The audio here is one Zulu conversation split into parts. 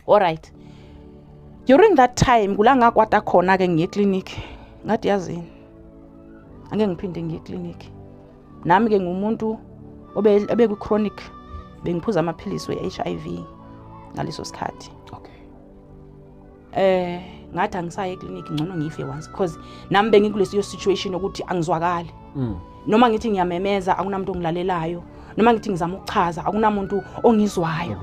all right. During that time kula ngakwata khona ke ngiye clinic ngathi yazini angeke ngiphinde ngiye clinic nami ke ngumuntu obe ku chronic bengiphuza amaphilisi we-HIV ngaleso sikhathi. Okay. Ngathi angisaye eclinic ngcono ngife once because nami bengikulesiyo situation ukuthi angizwakali. Noma ngithi ngiyamemeza akunamuntu ongilalelayo, noma ngithi ngizama ukuchaza akunamuntu ongizwayo.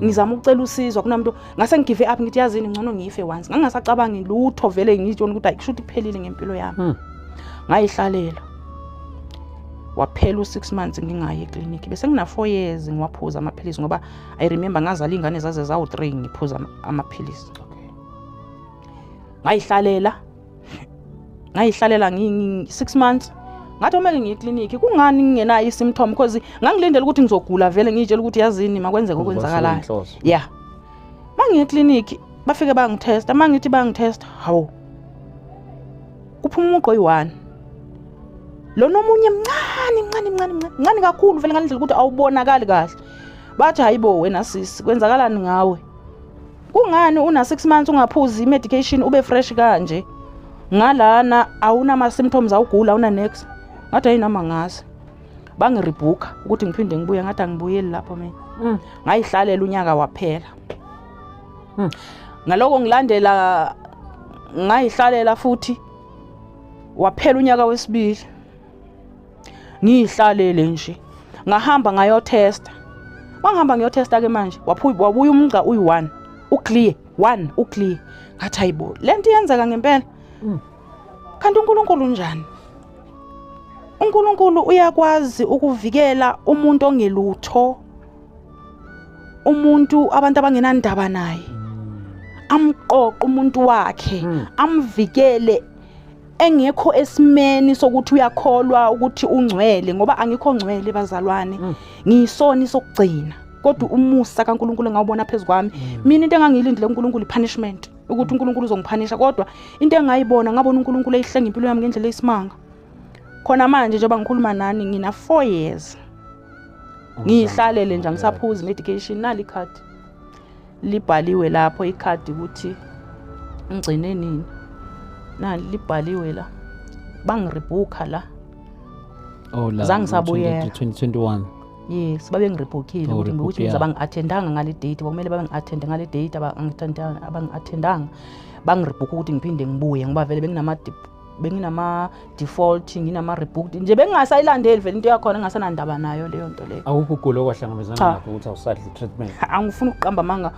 Ngizama ukucela usizo akunamuntu ngase ngigive up ngithi yazini ngcono ngife once. Ngangasacabangi lutho vele ngitshona ukuthi ayishuthi iphelile ngempilo yami. Ngayihlalela. Waphela u6 months ngingayi eclinic bese ngina 4 years ngiwaphuza amaphilisi ngoba I remember ngazala ingane zaze zawu 3 ngiphuza amaphilisi. Ngayihlalela 6 months ngathi omeke ngiye eclinic kungani ngingenayo isymptom because ngangilindele ukuthi ngizogula vele ngitshela ukuthi yazini makwenzeke okwenzakalayo. Yeah. Mangiye eclinic bafike bangitesta mangithi bangitesta hawo kuphuma umuqo oyi1 lo nomunye mncane kakhulu vele ngalindlela ukuthi awubonakali kahle. Bathi hayibo wena sisi kwenzakalani ngawe? Kungani una 6 months ungaphuzi medication ube fresh kanje? Ngalana awuna ama symptoms awugula una next. Ngathi ayinama ngazi. Bangiribhuka ukuthi ngiphinde ngibuye ngathi angibuyeli lapho mina. Ngayihlalela unyaka waphela. Ngaloko ngilandela ngayihlalela futhi waphela unyaka wesibili. Ngihlalele nje ngahamba ngayotesta. Mangihamba ngiyotesta ke manje wabuya umqa uyi1 uclear 1 uclear. Ngathi hayibo lento iyenzeka ngempela. Kanti uNkulunkulu njani? uNkulunkulu uyakwazi ukuvikela umuntu ongelutho, umuntu abantu abangenandaba naye, amqoqa umuntu wakhe, amvikele engekho esimeni sokuthi uyakholwa ukuthi ungcwele ngoba angikho ngcwele bazalwane. Ngiyisoni sokugcina kodwa umusa kaNkulunkulu ngawubona phezukwami. Mina into engangilindile uNkulunkulu ipunishment ukuthi uNkulunkulu uzongiphanisha kodwa into engayibona ngabona uNkulunkulu eyihlenga impilo yami ngendlela eyisimanga. Khona manje njengoba ngikhuluma nani ngina 4 years ngihlalele nje ngisaphuza medication nali card libhaliwe lapho icard ukuthi ngigcine nini nali libhaliwe la bangiribhuka la zange sabuyela 2021. yes babe ngiribhukile ukuthi ngizoba ngiattendanga ngale date kumele babe ngiattende ngale date abangi-attendanga bangiribhuka ukuthi ngiphinde ngibuye ngoba vele benginama default nginama rebooked nje bengingasayilandeli vele into yakhona engasanandaba nayo leyo nto leyo. Awukho ukugula okwahlangabezana nakho ukuthi awusadli treatment? Angifuni ukuqamba manga